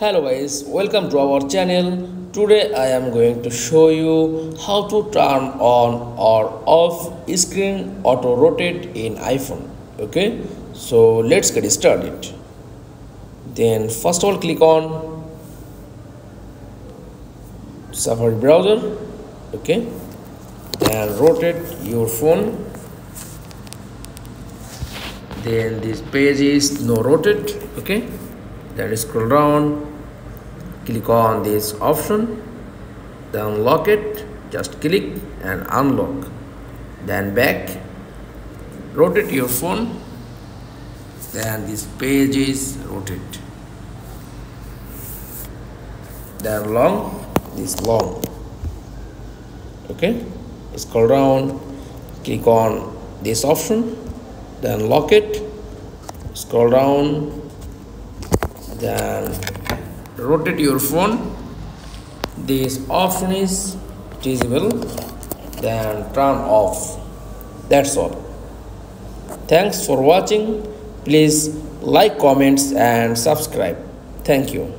Hello guys, welcome to our channel. Today I am going to show you how to turn on or off screen auto rotate in iPhone. Okay, so let's get started. Then first of all click on Safari browser. Okay, and rotate your phone. Then this page is no rotate. Okay, then scroll down, click on this option, then lock it, just click and unlock, then back, rotate your phone, then this page is rotate, then long, okay, scroll down, click on this option, then lock it, scroll down, then rotate your phone. This option is visible, then turn off. That's all. Thanks for watching. Please like, comments and subscribe. Thank you.